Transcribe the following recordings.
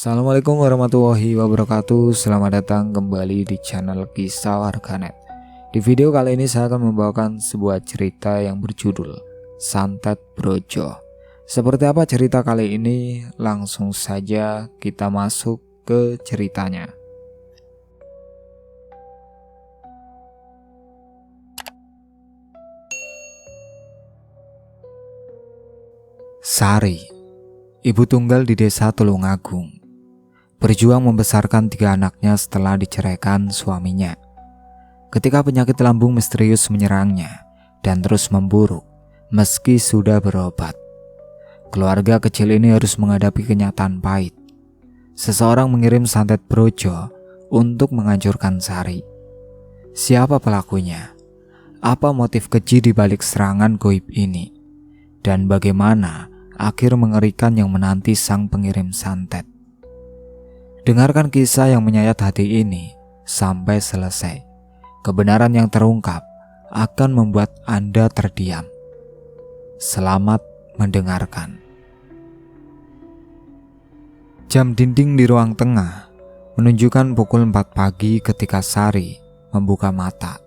Assalamualaikum warahmatullahi wabarakatuh. Selamat datang kembali di channel Kisah Warganet. Di video kali ini saya akan membawakan sebuah cerita yang berjudul Santet Brojo. Seperti apa cerita kali ini? Langsung saja kita masuk ke ceritanya. Sari, ibu tunggal di desa Tulungagung, berjuang membesarkan 3 anaknya setelah diceraikan suaminya. Ketika penyakit lambung misterius menyerangnya dan terus memburuk meski sudah berobat, keluarga kecil ini harus menghadapi kenyataan pahit. Seseorang mengirim santet brojo untuk menghancurkan Sari. Siapa pelakunya? Apa motif keji di balik serangan goib ini? Dan bagaimana akhir mengerikan yang menanti sang pengirim santet? Dengarkan kisah yang menyayat hati ini sampai selesai. Kebenaran yang terungkap akan membuat Anda terdiam. Selamat mendengarkan. Jam dinding di ruang tengah menunjukkan pukul 4 pagi ketika Sari membuka mata.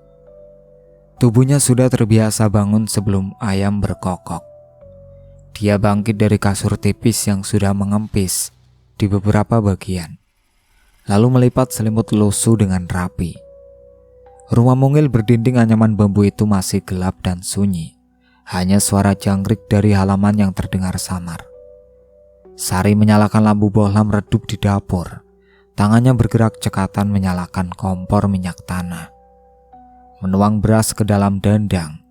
Tubuhnya sudah terbiasa bangun sebelum ayam berkokok. Dia bangkit dari kasur tipis yang sudah mengempis di beberapa bagian, lalu melipat selimut lusuh dengan rapi. Rumah mungil berdinding anyaman bambu itu masih gelap dan sunyi. Hanya suara jangkrik dari halaman yang terdengar samar. Sari menyalakan lampu bohlam redup di dapur. Tangannya bergerak cekatan menyalakan kompor minyak tanah. Menuang beras ke dalam dandang,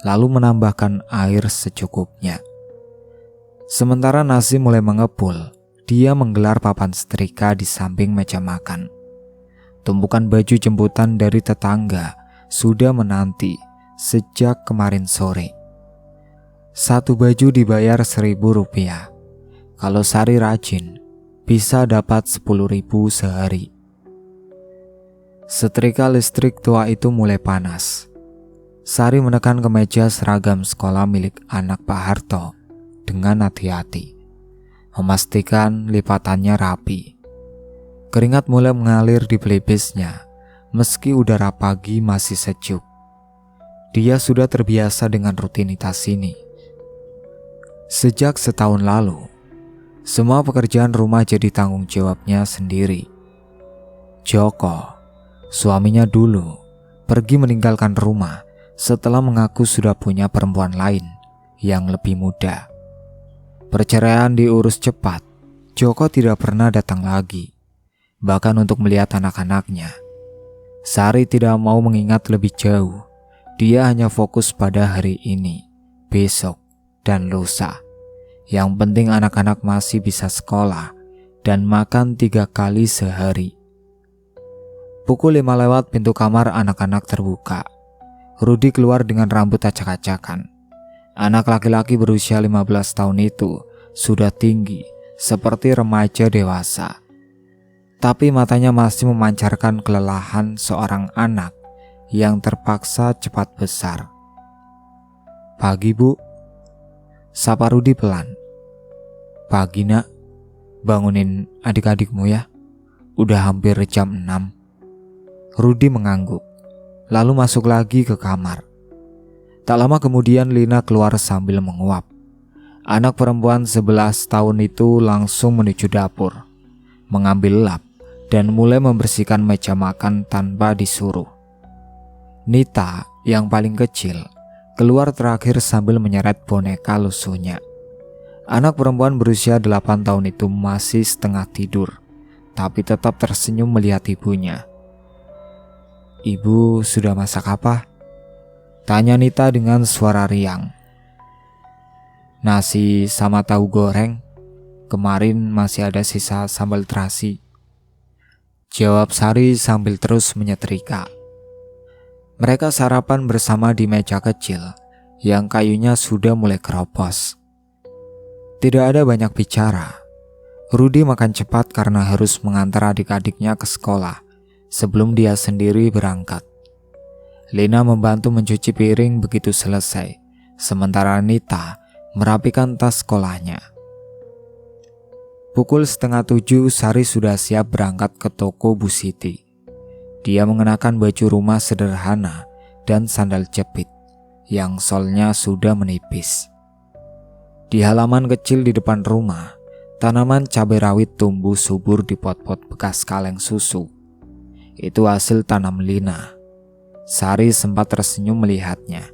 lalu menambahkan air secukupnya. Sementara nasi mulai mengepul, dia menggelar papan setrika di samping meja makan. Tumpukan baju jemputan dari tetangga sudah menanti sejak kemarin sore. Satu baju dibayar Rp1.000. Kalau Sari rajin, bisa dapat Rp10.000 sehari. Setrika listrik tua itu mulai panas. Sari menekan kemeja seragam sekolah milik anak Pak Harto dengan hati-hati, memastikan lipatannya rapi. Keringat mulai mengalir di pelipisnya, meski udara pagi masih sejuk. Dia sudah terbiasa dengan rutinitas ini. Sejak setahun lalu, semua pekerjaan rumah jadi tanggung jawabnya sendiri. Joko, suaminya dulu, pergi meninggalkan rumah setelah mengaku sudah punya perempuan lain yang lebih muda. Perceraian diurus cepat. Joko tidak pernah datang lagi, bahkan untuk melihat anak-anaknya. Sari tidak mau mengingat lebih jauh. Dia hanya fokus pada hari ini, besok, dan lusa. Yang penting anak-anak masih bisa sekolah dan makan 3 kali sehari. Pukul 5 lewat, pintu kamar anak-anak terbuka. Rudi keluar dengan rambut acak-acakan. Anak laki-laki berusia 15 tahun itu sudah tinggi seperti remaja dewasa. Tapi matanya masih memancarkan kelelahan seorang anak yang terpaksa cepat besar. "Pagi, Bu," sapa Rudi pelan. "Pagi, Nak. Bangunin adik-adikmu ya. Udah hampir jam 6. Rudi mengangguk, lalu masuk lagi ke kamar. Tak lama kemudian Lina keluar sambil menguap. Anak perempuan 11 tahun itu langsung menuju dapur, mengambil lap dan mulai membersihkan meja makan tanpa disuruh. Nita yang paling kecil keluar terakhir sambil menyeret boneka lusuhnya. Anak perempuan berusia 8 tahun itu masih setengah tidur, tapi tetap tersenyum melihat ibunya. "Ibu sudah masak apa?" tanya Nita dengan suara riang. "Nasi sama tahu goreng. Kemarin masih ada sisa sambal terasi," jawab Sari sambil terus menyetrika. Mereka sarapan bersama di meja kecil yang kayunya sudah mulai keropos. Tidak ada banyak bicara. Rudi makan cepat karena harus mengantar adik-adiknya ke sekolah sebelum dia sendiri berangkat. Lina membantu mencuci piring begitu selesai, sementara Nita merapikan tas sekolahnya. Pukul 6:30 Sari sudah siap berangkat ke toko Bu Siti. Dia mengenakan baju rumah sederhana dan sandal jepit yang solnya sudah menipis. Di halaman kecil di depan rumah, tanaman cabai rawit tumbuh subur di pot-pot bekas kaleng susu. Itu hasil tanam Lina. Sari sempat tersenyum melihatnya.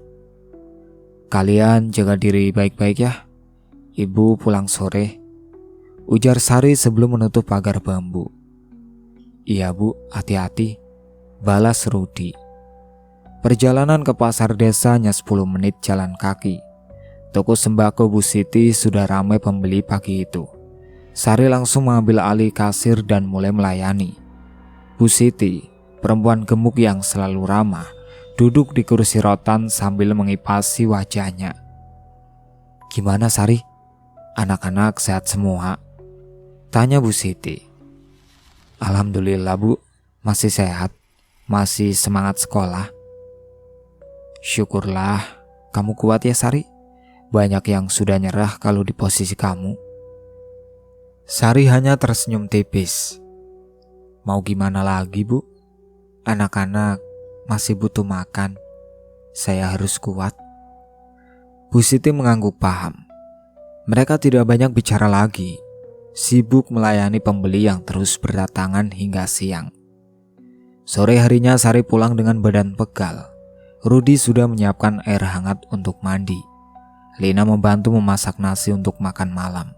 "Kalian jaga diri baik-baik ya. Ibu pulang sore," ujar Sari sebelum menutup pagar bambu. "Iya Bu, hati-hati," balas Rudi. Perjalanan ke pasar desa hanya 10 menit jalan kaki. Toko sembako Bu Siti sudah ramai pembeli pagi itu. Sari langsung mengambil alih kasir dan mulai melayani. Bu Siti, perempuan gemuk yang selalu ramah, duduk di kursi rotan sambil mengipasi wajahnya. "Gimana Sari? Anak-anak sehat semua?" tanya Bu Siti. "Alhamdulillah Bu, masih sehat, masih semangat sekolah." "Syukurlah, kamu kuat ya Sari. Banyak yang sudah nyerah kalau di posisi kamu." Sari hanya tersenyum tipis. "Mau gimana lagi Bu? Anak-anak masih butuh makan. Saya harus kuat." Bu Siti mengangguk paham. Mereka tidak banyak bicara lagi, sibuk melayani pembeli yang terus berdatangan hingga siang. Sore harinya Sari pulang dengan badan pegal. Rudi sudah menyiapkan air hangat untuk mandi. Lina membantu memasak nasi untuk makan malam.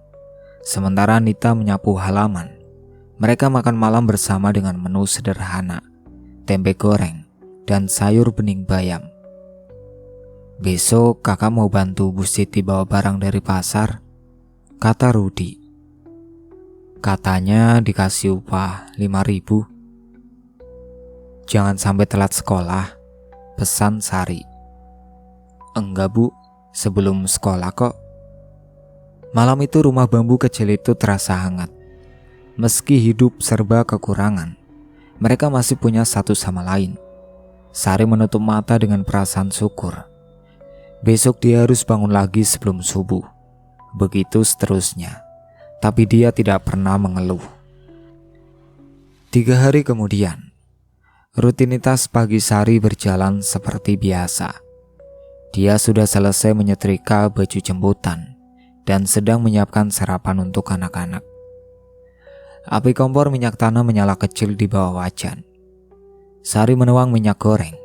Sementara Nita menyapu halaman. Mereka makan malam bersama dengan menu sederhana, tempe goreng, dan sayur bening bayam. "Besok kakak mau bantu Bu Siti bawa barang dari pasar," kata Rudi. "Katanya dikasih upah 5.000. Jangan sampai telat sekolah," pesan Sari. "Enggak Bu, sebelum sekolah kok." Malam itu rumah bambu kecil itu terasa hangat. Meski hidup serba kekurangan, mereka masih punya satu sama lain. Sari menutup mata dengan perasaan syukur. Besok dia harus bangun lagi sebelum subuh. Begitu seterusnya. Tapi dia tidak pernah mengeluh. 3 hari kemudian, rutinitas pagi Sari berjalan seperti biasa. Dia sudah selesai menyetrika baju jemputan dan sedang menyiapkan sarapan untuk anak-anak. Api kompor minyak tanah menyala kecil di bawah wajan. Sari menuang minyak goreng,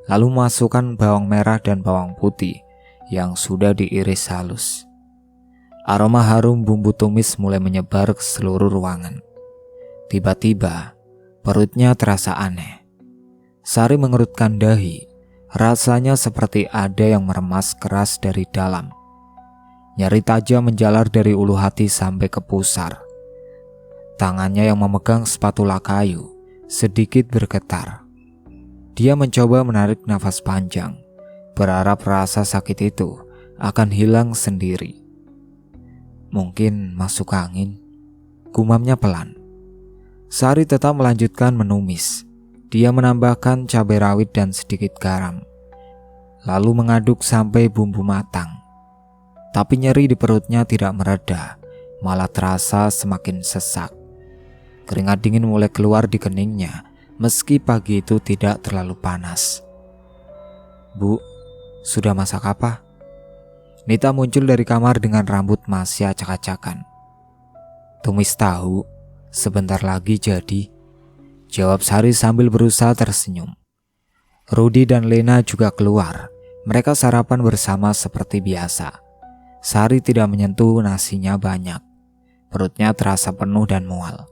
lalu masukkan bawang merah dan bawang putih yang sudah diiris halus. Aroma harum bumbu tumis mulai menyebar ke seluruh ruangan. Tiba-tiba, perutnya terasa aneh. Sari mengerutkan dahi. Rasanya seperti ada yang meremas keras dari dalam. Nyeri tajam menjalar dari ulu hati sampai ke pusar. Tangannya yang memegang spatula kayu sedikit bergetar. Dia mencoba menarik nafas panjang, berharap rasa sakit itu akan hilang sendiri. "Mungkin masuk angin," gumamnya pelan. Sari tetap melanjutkan menumis. Dia menambahkan cabai rawit dan sedikit garam, lalu mengaduk sampai bumbu matang. Tapi nyeri di perutnya tidak mereda, malah terasa semakin sesak. Keringat dingin mulai keluar di keningnya, meski pagi itu tidak terlalu panas. "Bu, sudah masak apa?" Nita muncul dari kamar dengan rambut masih acak-acakan. "Tumis tahu, sebentar lagi jadi," jawab Sari sambil berusaha tersenyum. Rudi dan Lena juga keluar. Mereka sarapan bersama seperti biasa. Sari tidak menyentuh nasinya banyak. Perutnya terasa penuh dan mual.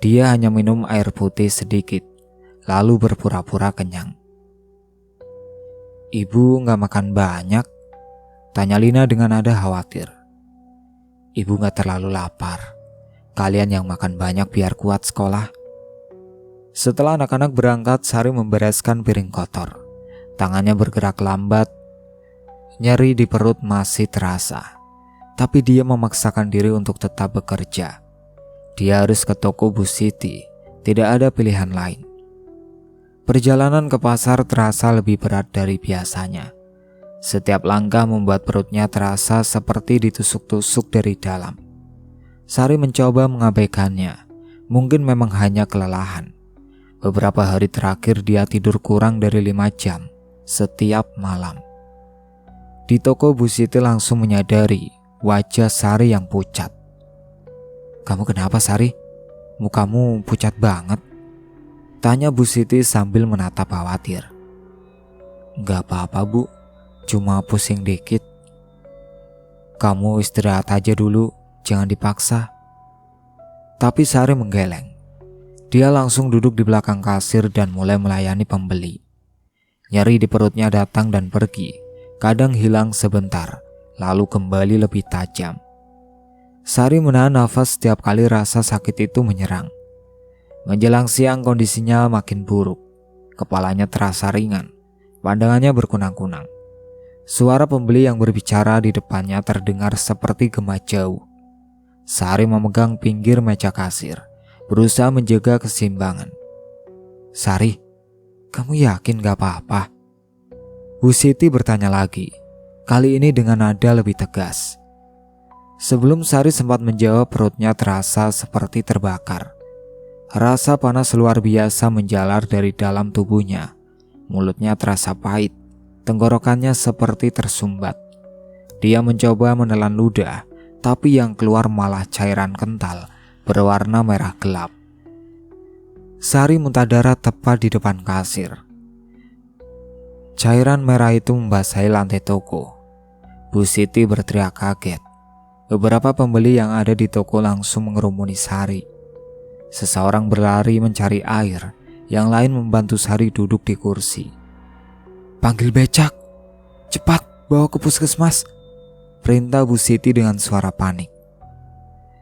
Dia hanya minum air putih sedikit, lalu berpura-pura kenyang. "Ibu gak makan banyak?" tanya Lina dengan nada khawatir. "Ibu gak terlalu lapar. Kalian yang makan banyak biar kuat sekolah." Setelah anak-anak berangkat, Sari membereskan piring kotor. Tangannya bergerak lambat. Nyeri di perut masih terasa. Tapi dia memaksakan diri untuk tetap bekerja. Dia harus ke toko Bu Siti. Tidak ada pilihan lain. Perjalanan ke pasar terasa lebih berat dari biasanya. Setiap langkah membuat perutnya terasa seperti ditusuk-tusuk dari dalam. Sari mencoba mengabaikannya. Mungkin memang hanya kelelahan. Beberapa hari terakhir dia tidur kurang dari 5 jam setiap malam. Di toko Bu Siti langsung menyadari wajah Sari yang pucat. "Kamu kenapa, Sari? Mukamu pucat banget," tanya Bu Siti sambil menatap khawatir. "Gak apa-apa, Bu, cuma pusing dikit." "Kamu istirahat aja dulu, jangan dipaksa." Tapi Sari menggeleng. Dia langsung duduk di belakang kasir dan mulai melayani pembeli. Nyeri di perutnya datang dan pergi, kadang hilang sebentar, lalu kembali lebih tajam. Sari menahan nafas setiap kali rasa sakit itu menyerang. Menjelang siang kondisinya makin buruk. Kepalanya terasa ringan, pandangannya berkunang-kunang. Suara pembeli yang berbicara di depannya terdengar seperti gema jauh. Sari memegang pinggir meja kasir, berusaha menjaga keseimbangan. "Sari, kamu yakin gak apa-apa?" Bu Siti bertanya lagi, kali ini dengan nada lebih tegas. Sebelum Sari sempat menjawab, perutnya terasa seperti terbakar. Rasa panas luar biasa menjalar dari dalam tubuhnya. Mulutnya terasa pahit, tenggorokannya seperti tersumbat. Dia mencoba menelan ludah, tapi yang keluar malah cairan kental berwarna merah gelap. Sari muntah darah tepat di depan kasir. Cairan merah itu membasahi lantai toko. Bu Siti berteriak kaget. Beberapa pembeli yang ada di toko langsung mengerumuni Sari. Seseorang berlari mencari air, yang lain membantu Sari duduk di kursi. "Panggil becak, cepat bawa ke puskesmas," perintah Bu Siti dengan suara panik.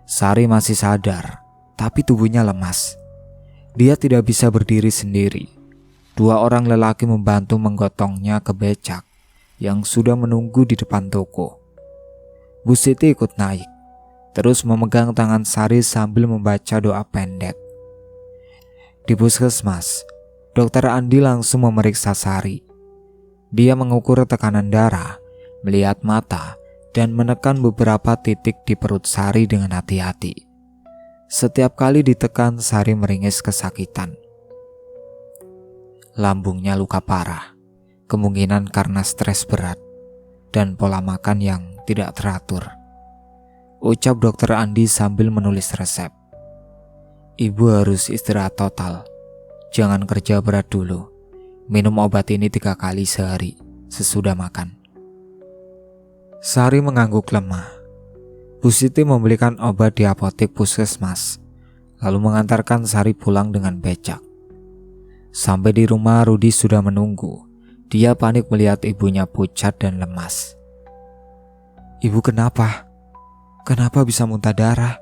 Sari masih sadar, tapi tubuhnya lemas. Dia tidak bisa berdiri sendiri. 2 orang lelaki membantu menggotongnya ke becak yang sudah menunggu di depan toko. Bu Siti ikut naik, terus memegang tangan Sari sambil membaca doa pendek. Di puskesmas, Dokter Andi langsung memeriksa Sari. Dia mengukur tekanan darah, melihat mata, dan menekan beberapa titik di perut Sari dengan hati-hati. Setiap kali ditekan, Sari meringis kesakitan. Lambungnya luka parah, kemungkinan karena stres berat dan pola makan yang tidak teratur, ucap Dokter Andi sambil menulis resep. "Ibu harus istirahat total, jangan kerja berat dulu. Minum obat ini 3 kali sehari sesudah makan." Sari mengangguk lemah. Bu Siti membelikan obat di apotek puskesmas, lalu mengantarkan Sari pulang dengan becak. Sampai di rumah, Rudi sudah menunggu. Dia panik melihat ibunya pucat dan lemas. "Ibu kenapa? Kenapa bisa muntah darah?"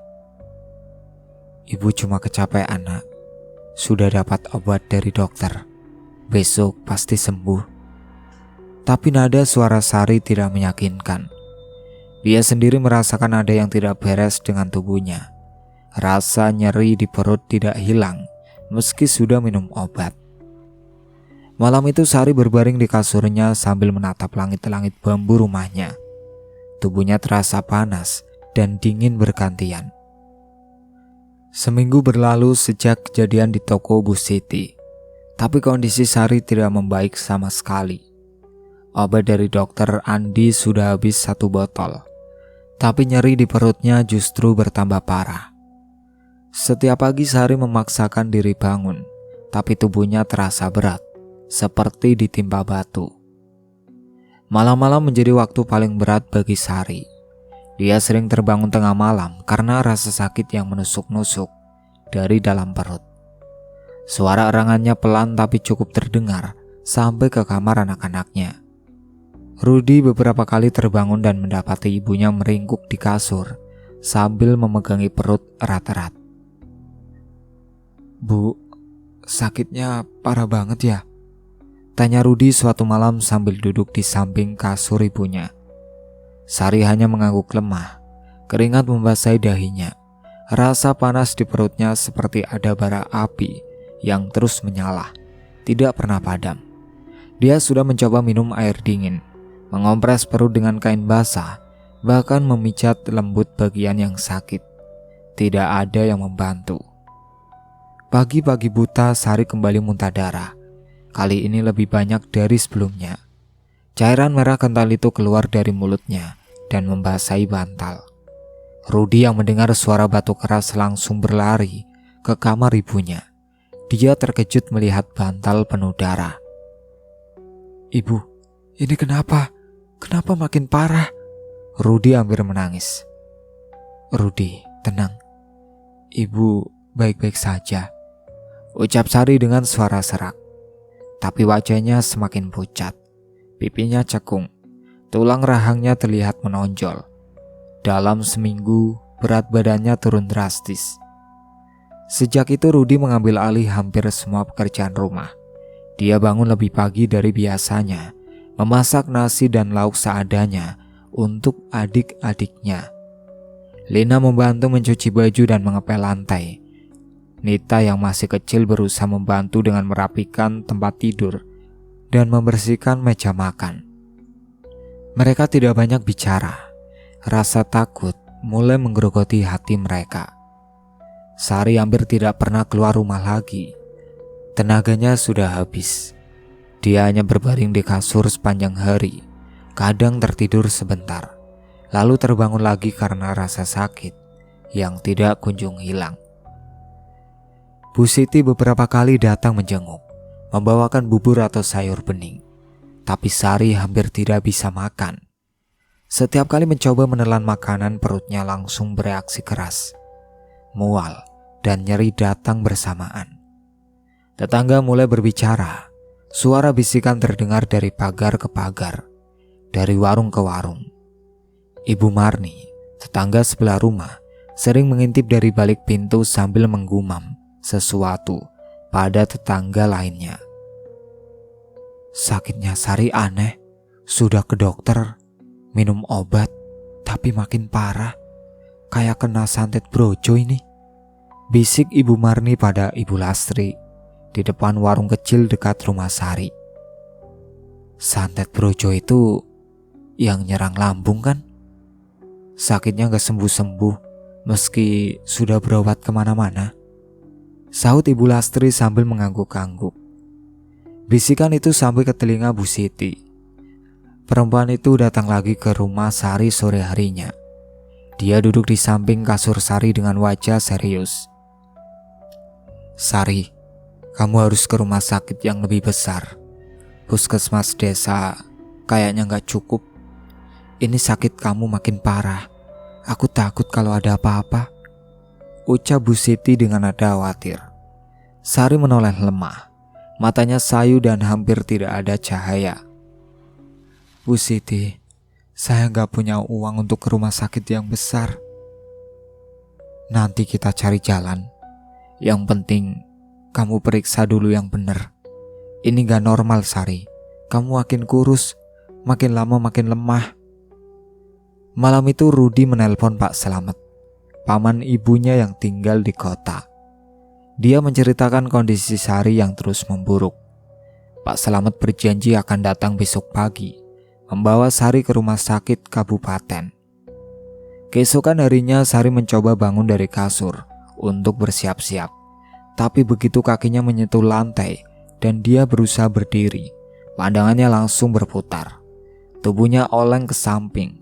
"Ibu cuma kecapean, Nak. Sudah dapat obat dari dokter. Besok pasti sembuh." Tapi nada suara Sari tidak meyakinkan. Dia sendiri merasakan ada yang tidak beres dengan tubuhnya. Rasa nyeri di perut tidak hilang meski sudah minum obat. Malam itu Sari berbaring di kasurnya sambil menatap langit-langit bambu rumahnya. Tubuhnya terasa panas dan dingin bergantian. Seminggu berlalu sejak kejadian di toko Bu Siti, tapi kondisi Sari tidak membaik sama sekali. Obat dari Dokter Andi sudah habis 1 botol, tapi nyeri di perutnya justru bertambah parah. Setiap pagi Sari memaksakan diri bangun, tapi tubuhnya terasa berat, seperti ditimpa batu. Malam-malam menjadi waktu paling berat bagi Sari. Dia sering terbangun tengah malam karena rasa sakit yang menusuk-nusuk dari dalam perut. Suara erangannya pelan tapi cukup terdengar sampai ke kamar anak-anaknya. Rudi beberapa kali terbangun dan mendapati ibunya meringkuk di kasur sambil memegangi perut erat-erat. "Bu, sakitnya parah banget ya?" tanya Rudi suatu malam sambil duduk di samping kasur ibunya. Sari hanya mengangguk lemah. Keringat membasahi dahinya. Rasa panas di perutnya seperti ada bara api yang terus menyala, tidak pernah padam. Dia sudah mencoba minum air dingin, mengompres perut dengan kain basah, bahkan memijat lembut bagian yang sakit. tidak ada yang membantu. Pagi-pagi buta, Sari kembali muntah darah. Kali ini lebih banyak dari sebelumnya. Cairan merah kental itu keluar dari mulutnya dan membasahi bantal. Rudi yang mendengar suara batu keras langsung berlari ke kamar ibunya. Dia terkejut melihat bantal penuh darah. "Ibu, ini kenapa? Kenapa makin parah?" Rudi hampir menangis. "Rudi, tenang. Ibu baik-baik saja," ucap Sari dengan suara serak. Tapi wajahnya semakin pucat. Pipinya cekung. Tulang rahangnya terlihat menonjol. Dalam seminggu, berat badannya turun drastis. Sejak itu Rudi mengambil alih hampir semua pekerjaan rumah. Dia bangun lebih pagi dari biasanya, memasak nasi dan lauk seadanya untuk adik-adiknya. Lina membantu mencuci baju dan mengepel lantai. Nita yang masih kecil berusaha membantu dengan merapikan tempat tidur dan membersihkan meja makan. Mereka tidak banyak bicara. Rasa takut mulai menggerogoti hati mereka. Sari hampir tidak pernah keluar rumah lagi. Tenaganya sudah habis. Dia hanya berbaring di kasur sepanjang hari, kadang tertidur sebentar, lalu terbangun lagi karena rasa sakit yang tidak kunjung hilang. Bu Siti beberapa kali datang menjenguk, membawakan bubur atau sayur bening. Tapi Sari hampir tidak bisa makan. Setiap kali mencoba menelan makanan, perutnya langsung bereaksi keras. Mual dan nyeri datang bersamaan. Tetangga mulai berbicara. Suara bisikan terdengar dari pagar ke pagar, dari warung ke warung. Ibu Marni, tetangga sebelah rumah, sering mengintip dari balik pintu sambil menggumam sesuatu pada tetangga lainnya. "Sakitnya Sari aneh, sudah ke dokter, minum obat, tapi makin parah, kayak kena santet brojo ini," bisik Ibu Marni pada Ibu Lastri di depan warung kecil dekat rumah Sari. "Santet brojo itu yang nyerang lambung kan? Sakitnya gak sembuh-sembuh meski sudah berobat kemana-mana," sahut Ibu Lastri sambil mengangguk-angguk. Bisikan itu sampai ke telinga Bu Siti. Perempuan itu datang lagi ke rumah Sari sore harinya. Dia duduk di samping kasur Sari dengan wajah serius. "Sari, kamu harus ke rumah sakit yang lebih besar. Puskesmas desa kayaknya gak cukup. Ini sakit kamu makin parah. Aku takut kalau ada apa-apa," ucap Bu Siti dengan nada khawatir. Sari menoleh lemah. Matanya sayu dan hampir tidak ada cahaya. "Bu Siti, saya gak punya uang untuk ke rumah sakit yang besar. Nanti kita cari jalan. Yang penting kamu periksa dulu yang benar. Ini gak normal, Sari. Kamu makin kurus, makin lama makin lemah." Malam itu Rudi menelpon Pak Slamet, paman ibunya yang tinggal di kota. Dia menceritakan kondisi Sari yang terus memburuk. Pak Slamet berjanji akan datang besok pagi, membawa Sari ke rumah sakit kabupaten. Keesokan harinya Sari mencoba bangun dari kasur untuk bersiap-siap. Tapi begitu kakinya menyentuh lantai dan dia berusaha berdiri, pandangannya langsung berputar. Tubuhnya oleng ke samping.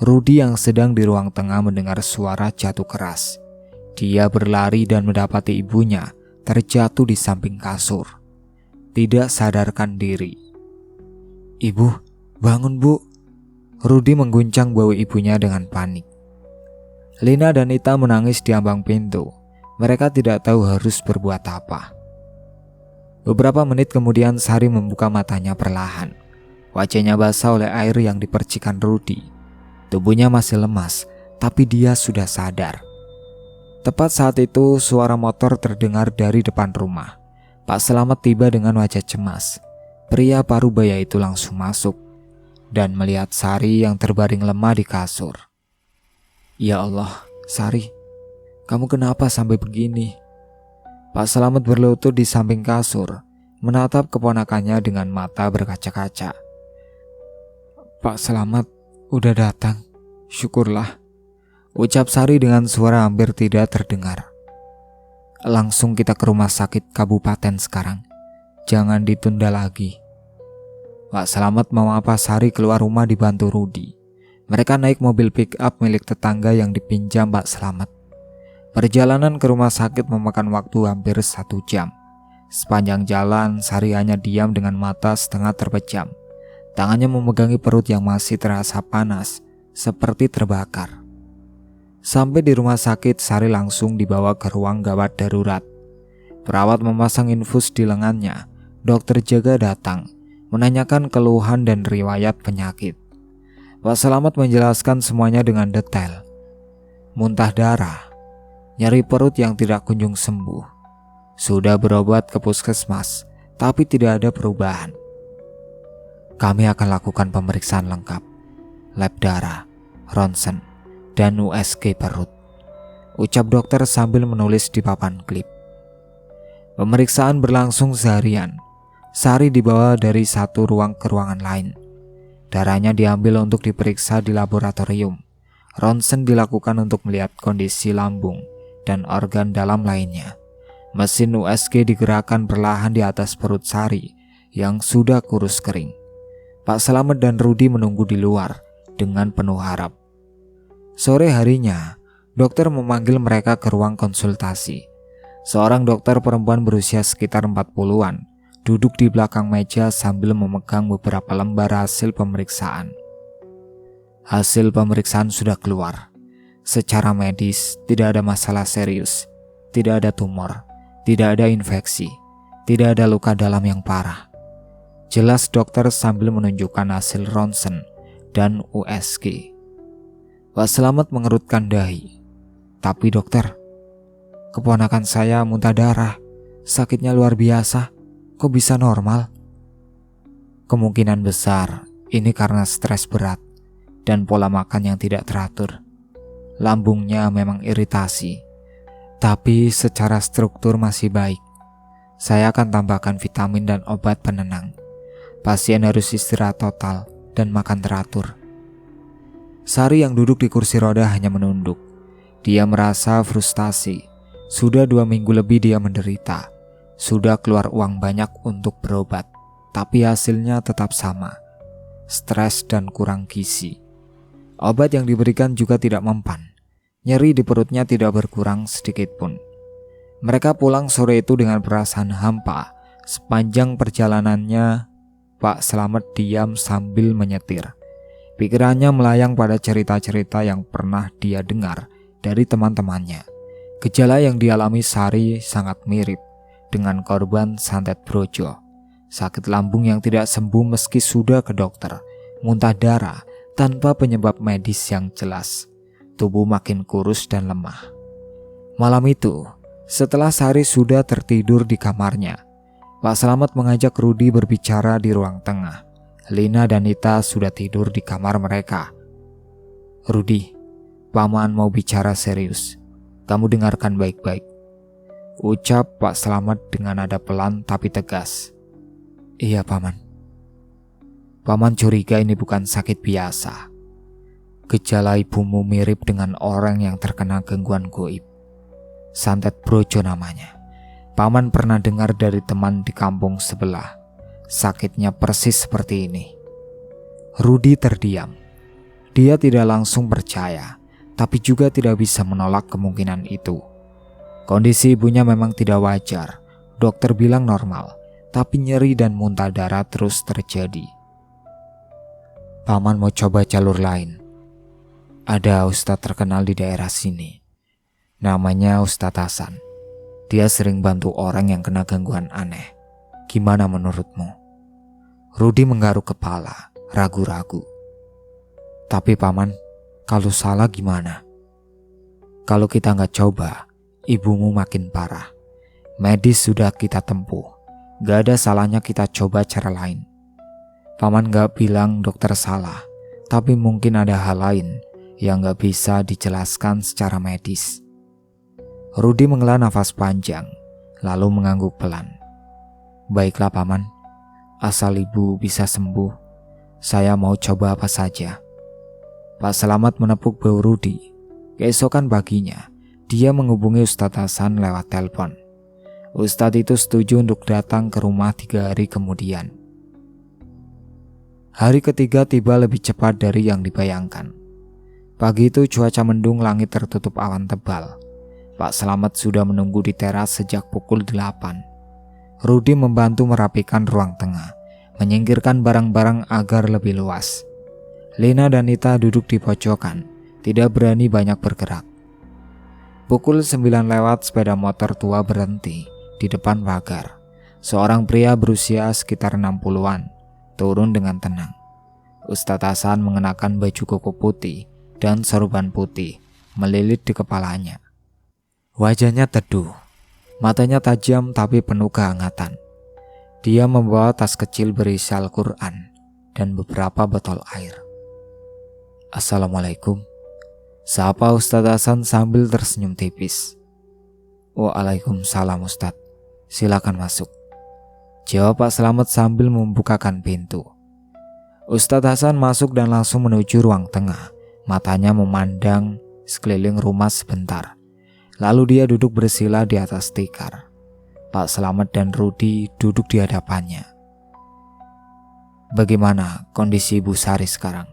Rudi yang sedang di ruang tengah mendengar suara jatuh keras. Dia berlari dan mendapati ibunya terjatuh di samping kasur, tidak sadarkan diri. "Ibu, bangun Bu." Rudi mengguncang bahu ibunya dengan panik. Lina dan Nita menangis di ambang pintu. Mereka tidak tahu harus berbuat apa. Beberapa menit kemudian Sari membuka matanya perlahan. Wajahnya basah oleh air yang dipercikan Rudi. Tubuhnya masih lemas, tapi dia sudah sadar. Tepat saat itu suara motor terdengar dari depan rumah. Pak Slamet tiba dengan wajah cemas. Pria parubaya itu langsung masuk dan melihat Sari yang terbaring lemah di kasur. "Ya Allah, Sari, kamu kenapa sampai begini?" Pak Slamet berlutut di samping kasur, menatap keponakannya dengan mata berkaca-kaca. "Pak Slamet udah datang, syukurlah." ucap Sari dengan suara hampir tidak terdengar. Langsung kita ke rumah sakit kabupaten sekarang. Jangan ditunda lagi. Pak Slamet mau apa? Sari keluar rumah dibantu Rudi. Mereka naik mobil pick up milik tetangga yang dipinjam Pak Slamet. Perjalanan ke rumah sakit memakan waktu hampir 1 jam. Sepanjang jalan, Sari hanya diam dengan mata setengah terpejam. Tangannya memegangi perut yang masih terasa panas, seperti terbakar. Sampai di rumah sakit, Sari langsung dibawa ke ruang gawat darurat. Perawat memasang infus di lengannya. Dokter jaga datang, menanyakan keluhan dan riwayat penyakit. Pak Slamet menjelaskan semuanya dengan detail. Muntah darah, nyeri perut yang tidak kunjung sembuh. Sudah berobat ke puskesmas, tapi tidak ada perubahan. Kami akan lakukan pemeriksaan lengkap, lab darah, ronsen, dan USG perut, ucap dokter sambil menulis di papan klip. Pemeriksaan berlangsung seharian. Sari dibawa dari satu ruang ke ruangan lain. Darahnya diambil untuk diperiksa di laboratorium. Ronsen dilakukan untuk melihat kondisi lambung dan organ dalam lainnya. Mesin USG digerakkan perlahan di atas perut Sari yang sudah kurus kering. Pak Slamet dan Rudi menunggu di luar dengan penuh harap. Sore harinya, dokter memanggil mereka ke ruang konsultasi. Seorang dokter perempuan berusia sekitar 40-an duduk di belakang meja sambil memegang beberapa lembar hasil pemeriksaan. Hasil pemeriksaan sudah keluar. Secara medis, tidak ada masalah serius, tidak ada tumor, tidak ada infeksi, tidak ada luka dalam yang parah. Jelas dokter sambil menunjukkan hasil ronsen dan USG. Pak Slamet mengerutkan dahi. Tapi dokter, keponakan saya muntah darah, sakitnya luar biasa, kok bisa normal? Kemungkinan besar ini karena stres berat dan pola makan yang tidak teratur. Lambungnya memang iritasi, tapi secara struktur masih baik. Saya akan tambahkan vitamin dan obat penenang. Pasien harus istirahat total dan makan teratur. Sari yang duduk di kursi roda hanya menunduk. Dia merasa frustasi. Sudah 2 minggu lebih dia menderita. Sudah keluar uang banyak untuk berobat, tapi hasilnya tetap sama. Stres dan kurang gizi. Obat yang diberikan juga tidak mempan. Nyeri di perutnya tidak berkurang sedikit pun. Mereka pulang sore itu dengan perasaan hampa. Sepanjang perjalanannya, Pak Slamet diam sambil menyetir. Pikirannya melayang pada cerita-cerita yang pernah dia dengar dari teman-temannya. Gejala yang dialami Sari sangat mirip dengan korban santet brojo. Sakit lambung yang tidak sembuh meski sudah ke dokter. Muntah darah tanpa penyebab medis yang jelas. Tubuh makin kurus dan lemah. Malam itu, setelah Sari sudah tertidur di kamarnya, Pak Slamet mengajak Rudi berbicara di ruang tengah. Lina dan Nita sudah tidur di kamar mereka. Rudi, Paman mau bicara serius. Kamu dengarkan baik-baik, ucap Pak Slamet dengan nada pelan tapi tegas. Iya, Paman. Paman curiga ini bukan sakit biasa. Gejala ibumu mirip dengan orang yang terkena gangguan gaib. Santet brojo namanya. Paman pernah dengar dari teman di kampung sebelah. Sakitnya persis seperti ini. Rudi terdiam. Dia tidak langsung percaya, tapi juga tidak bisa menolak kemungkinan itu. Kondisi ibunya memang tidak wajar. Dokter bilang normal, tapi nyeri dan muntah darah terus terjadi. Paman mau coba jalur lain. Ada ustadz terkenal di daerah sini. Namanya Ustadz Hasan. Dia sering bantu orang yang kena gangguan aneh. Gimana menurutmu? Rudi menggaruk kepala, ragu-ragu. Tapi Paman, kalau salah gimana? Kalau kita nggak coba, ibumu makin parah. Medis sudah kita tempuh. Gak ada salahnya kita coba cara lain. Paman gak bilang dokter salah, tapi mungkin ada hal lain yang gak bisa dijelaskan secara medis. Rudi menghela nafas panjang, lalu mengangguk pelan. Baiklah Paman, asal ibu bisa sembuh, saya mau coba apa saja. Pak Slamet menepuk bahu Rudi. Keesokan paginya, dia menghubungi Ustadz Hasan lewat telepon. Ustadz itu setuju untuk datang ke rumah 3 hari kemudian. Hari ketiga tiba lebih cepat dari yang dibayangkan. Pagi itu cuaca mendung, langit tertutup awan tebal. Pak Slamet sudah menunggu di teras sejak pukul 8. Rudi membantu merapikan ruang tengah, menyingkirkan barang-barang agar lebih luas. Lena dan Nita duduk di pojokan, tidak berani banyak bergerak. Pukul 9 lewat, sepeda motor tua berhenti di depan pagar. Seorang pria berusia sekitar 60-an turun dengan tenang. Ustadz Hasan mengenakan baju koko putih dan sorban putih melilit di kepalanya. Wajahnya teduh, matanya tajam tapi penuh kehangatan. Dia membawa tas kecil berisi Al-Quran dan beberapa botol air. Assalamualaikum, sapa Ustadz Hasan sambil tersenyum tipis. Waalaikumsalam Ustadz, silakan masuk, jawab Pak Slamet sambil membukakan pintu. Ustadz Hasan masuk dan langsung menuju ruang tengah. Matanya memandang sekeliling rumah sebentar. Lalu dia duduk bersila di atas tikar. Pak Slamet dan Rudi duduk di hadapannya. Bagaimana kondisi Ibu Sari sekarang?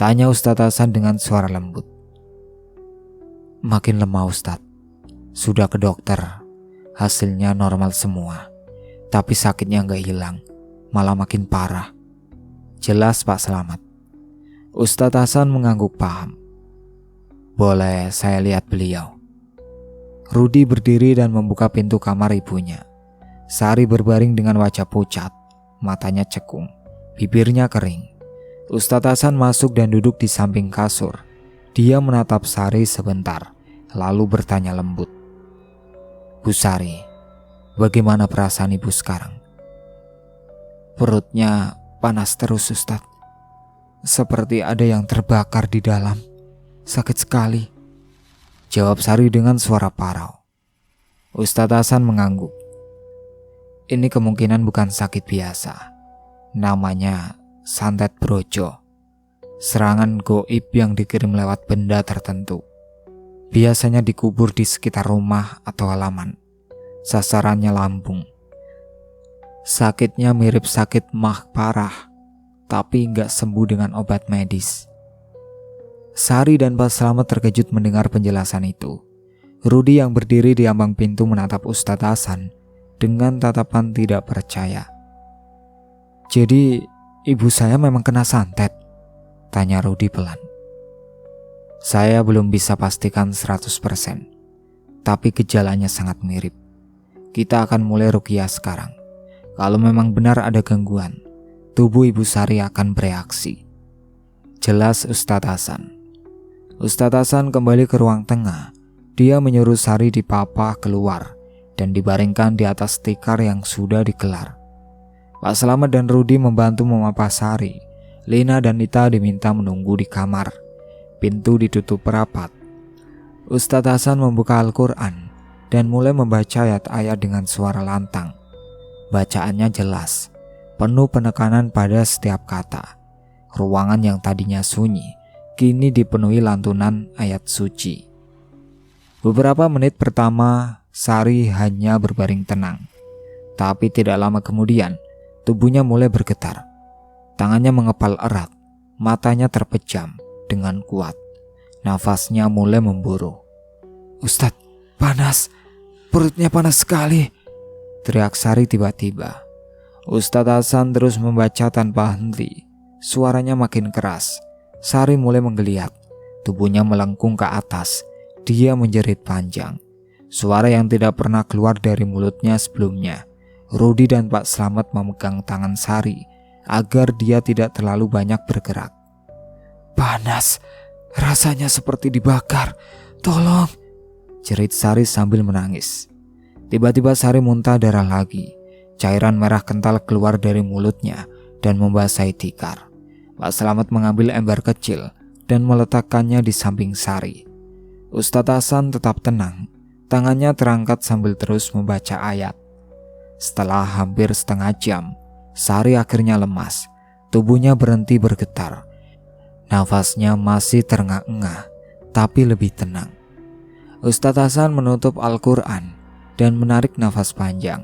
Tanya Ustadz Hasan dengan suara lembut. Makin lemah Ustadz. Sudah ke dokter. Hasilnya normal semua. Tapi sakitnya gak hilang. Malah makin parah. Jelas Pak Slamet. Ustadz Hasan mengangguk paham. Boleh saya lihat beliau? Rudi berdiri dan membuka pintu kamar ibunya. Sari berbaring dengan wajah pucat. Matanya cekung. Bibirnya kering. Ustadz Hasan masuk dan duduk di samping kasur. Dia menatap Sari sebentar, lalu bertanya lembut. Bu Sari, bagaimana perasaan ibu sekarang? Perutnya panas terus Ustadz. Seperti ada yang terbakar di dalam. Sakit sekali, jawab Sari dengan suara parau. Ustadz Hasan mengangguk. Ini kemungkinan bukan sakit biasa. Namanya santet brojo, serangan goib yang dikirim lewat benda tertentu. Biasanya dikubur di sekitar rumah atau halaman. Sasarannya lambung. Sakitnya mirip sakit mah parah, tapi nggak sembuh dengan obat medis. Sari dan Pak Slamet terkejut mendengar penjelasan itu. Rudi yang berdiri di ambang pintu menatap Ustadz Hasan dengan tatapan tidak percaya. Jadi ibu saya memang kena santet? Tanya Rudi pelan. Saya belum bisa pastikan 100%, tapi gejalanya sangat mirip. Kita akan mulai ruqyah sekarang. Kalau memang benar ada gangguan, tubuh ibu Sari akan bereaksi. Jelas Ustadz Hasan. Ustadz Hasan kembali ke ruang tengah. Dia menyuruh Sari dipapah keluar dan dibaringkan di atas tikar yang sudah dikelar. Pak Slamet dan Rudi membantu memapah Sari. Lena dan Nita diminta menunggu di kamar. Pintu ditutup rapat. Ustadz Hasan membuka Al-Quran dan mulai membaca ayat-ayat dengan suara lantang. Bacaannya jelas, penuh penekanan pada setiap kata. Ruangan yang tadinya sunyi kini dipenuhi lantunan ayat suci. Beberapa menit pertama Sari hanya berbaring tenang. Tapi tidak lama kemudian tubuhnya mulai bergetar. Tangannya mengepal erat, matanya terpejam dengan kuat. Nafasnya mulai memburu. Ustadz, panas, perutnya panas sekali, teriak Sari tiba-tiba. Ustadz Hasan terus membaca tanpa henti. Suaranya makin keras. Sari mulai menggeliat. Tubuhnya melengkung ke atas. Dia menjerit panjang. Suara yang tidak pernah keluar dari mulutnya sebelumnya. Rudi dan Pak Slamet memegang tangan Sari agar dia tidak terlalu banyak bergerak. Panas, rasanya seperti dibakar. Tolong, jerit Sari sambil menangis. Tiba-tiba Sari muntah darah lagi. Cairan merah kental keluar dari mulutnya dan membasahi tikar. Pak Slamet mengambil ember kecil dan meletakkannya di samping Sari. Ustadz Hasan tetap tenang. Tangannya terangkat sambil terus membaca ayat. Setelah hampir setengah jam, Sari akhirnya lemas. Tubuhnya berhenti bergetar. Nafasnya masih terengah-engah, tapi lebih tenang. Ustadz Hasan menutup Al-Quran dan menarik nafas panjang.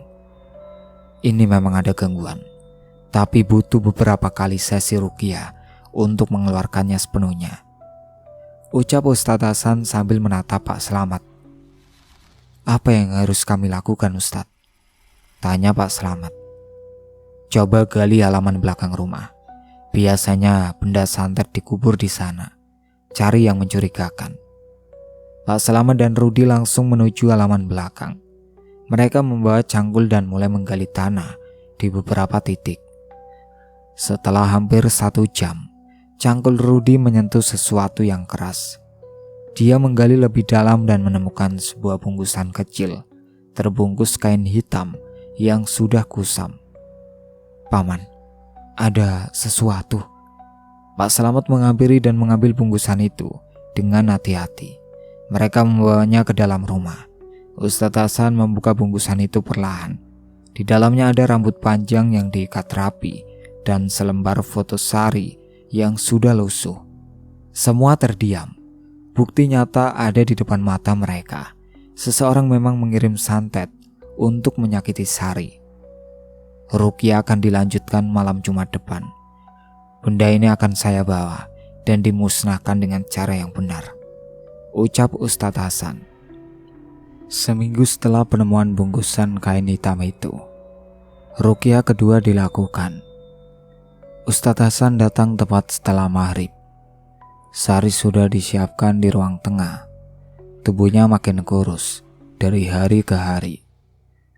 Ini memang ada gangguan, tapi butuh beberapa kali sesi ruqyah untuk mengeluarkannya sepenuhnya, ucap Ustadz Hasan sambil menatap Pak Slamet. Apa yang harus kami lakukan, Ustadz? Tanya Pak Slamet. Coba gali halaman belakang rumah. Biasanya benda santet dikubur di sana. Cari yang mencurigakan. Pak Slamet dan Rudi langsung menuju halaman belakang. Mereka membawa cangkul dan mulai menggali tanah di beberapa titik. Setelah hampir 1 jam, cangkul Rudi menyentuh sesuatu yang keras. Dia menggali lebih dalam dan menemukan sebuah bungkusan kecil terbungkus kain hitam yang sudah kusam. Paman, ada sesuatu. Pak Slamet menghampiri dan mengambil bungkusan itu dengan hati-hati. Mereka membawanya ke dalam rumah. Ustadz Hasan membuka bungkusan itu perlahan. Di dalamnya ada rambut panjang yang diikat rapi dan selembar foto Sari yang sudah lusuh. Semua terdiam. Bukti nyata ada di depan mata mereka. Seseorang memang mengirim santet untuk menyakiti Sari. Ruqyah akan dilanjutkan malam Jumat depan. Benda ini akan saya bawa dan dimusnahkan dengan cara yang benar, ucap Ustadz Hasan. Seminggu setelah penemuan bungkusan kain hitam itu, ruqyah kedua dilakukan. Ustadz Hasan datang tepat setelah maghrib. Sari sudah disiapkan di ruang tengah. Tubuhnya makin kurus dari hari ke hari.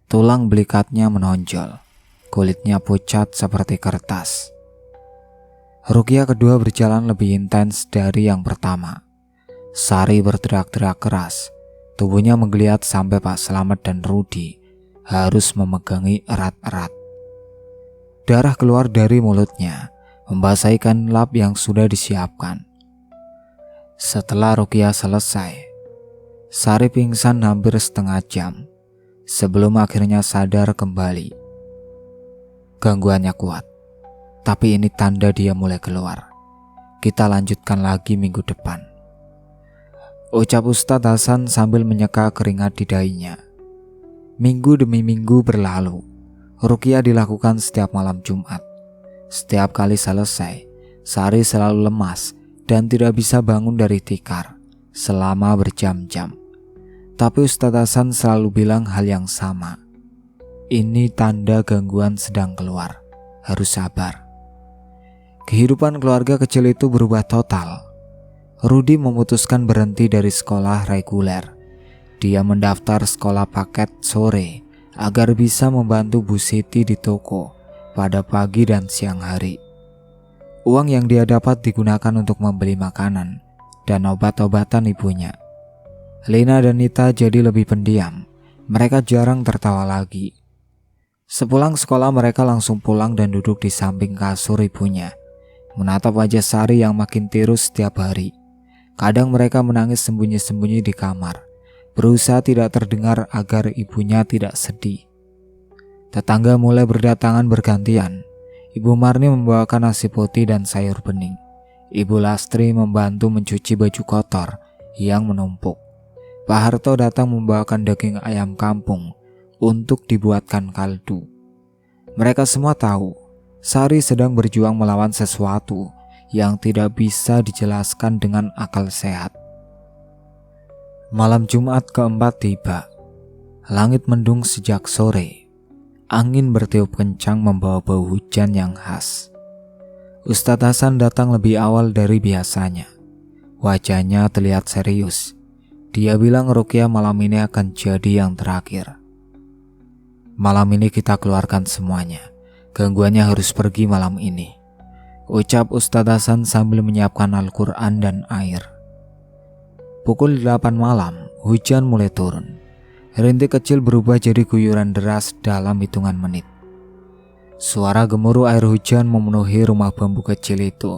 Tulang belikatnya menonjol. Kulitnya pucat seperti kertas. Ruqyah kedua berjalan lebih intens dari yang pertama. Sari berteriak-teriak keras. Tubuhnya menggeliat sampai Pak Slamet dan Rudi harus memegangi erat-erat. Darah keluar dari mulutnya, membasahi kain lap yang sudah disiapkan. Setelah ruqyah selesai, Sari pingsan hampir setengah jam sebelum akhirnya sadar kembali. Gangguannya kuat, tapi ini tanda dia mulai keluar. Kita lanjutkan lagi minggu depan, ucap Ustadz Hasan sambil menyeka keringat di dahinya. Minggu demi minggu berlalu. Ruqyah dilakukan setiap malam Jumat. Setiap kali selesai, Sari selalu lemas dan tidak bisa bangun dari tikar selama berjam-jam. Tapi Ustadz Hasan selalu bilang hal yang sama. Ini tanda gangguan sedang keluar. Harus sabar. Kehidupan keluarga kecil itu berubah total. Rudi memutuskan berhenti dari sekolah reguler. Dia mendaftar sekolah paket sore agar bisa membantu Bu Siti di toko pada pagi dan siang hari. Uang yang dia dapat digunakan untuk membeli makanan dan obat-obatan ibunya. Lina dan Nita jadi lebih pendiam. Mereka jarang tertawa lagi. Sepulang sekolah mereka langsung pulang dan duduk di samping kasur ibunya, menatap wajah Sari yang makin tirus setiap hari. Kadang mereka menangis sembunyi-sembunyi di kamar, berusaha tidak terdengar agar ibunya tidak sedih. Tetangga mulai berdatangan bergantian. Ibu Marni membawakan nasi putih dan sayur bening. Ibu Lastri membantu mencuci baju kotor yang menumpuk. Pak Harto datang membawakan daging ayam kampung untuk dibuatkan kaldu. Mereka semua tahu Sari sedang berjuang melawan sesuatu yang tidak bisa dijelaskan dengan akal sehat. Malam Jumat keempat tiba. Langit mendung sejak sore. Angin bertiup kencang membawa bau hujan yang khas. Ustadz Hasan datang lebih awal dari biasanya. Wajahnya terlihat serius. Dia bilang ruqyah malam ini akan jadi yang terakhir. Malam ini kita keluarkan semuanya. Gangguannya harus pergi malam ini, ucap Ustadz Hasan sambil menyiapkan Al-Quran dan air. Pukul 8 malam, hujan mulai turun. Rintik kecil berubah jadi guyuran deras dalam hitungan menit. Suara gemuruh air hujan memenuhi rumah bambu kecil itu.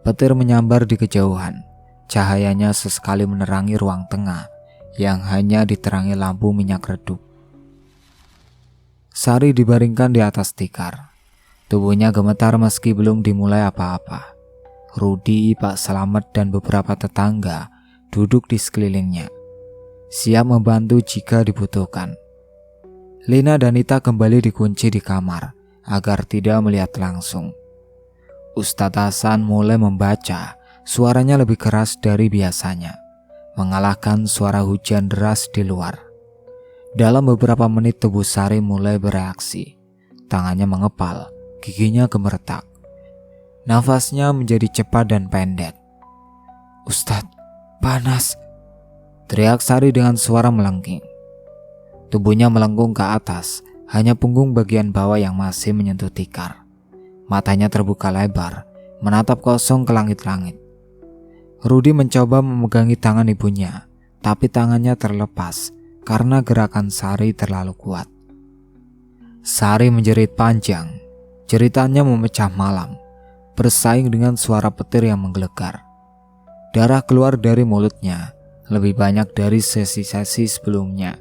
Petir menyambar di kejauhan. Cahayanya sesekali menerangi ruang tengah yang hanya diterangi lampu minyak redup. Sari dibaringkan di atas tikar. Tubuhnya gemetar meski belum dimulai apa-apa. Rudi, Pak Slamet, dan beberapa tetangga duduk di sekelilingnya, siap membantu jika dibutuhkan. Lina dan Nita kembali dikunci di kamar agar tidak melihat langsung. Ustadz Hasan mulai membaca, suaranya lebih keras dari biasanya, mengalahkan suara hujan deras di luar. Dalam beberapa menit tubuh Sari mulai bereaksi, tangannya mengepal, giginya gemeretak. Nafasnya menjadi cepat dan pendek. "Ustadz, panas!" teriak Sari dengan suara melengking. Tubuhnya melengkung ke atas, hanya punggung bagian bawah yang masih menyentuh tikar. Matanya terbuka lebar, menatap kosong ke langit-langit. Rudi mencoba memegangi tangan ibunya, tapi tangannya terlepas karena gerakan Sari terlalu kuat. Sari menjerit panjang, jeritannya memecah malam, bersaing dengan suara petir yang menggelegar. Darah keluar dari mulutnya, lebih banyak dari sesi-sesi sebelumnya.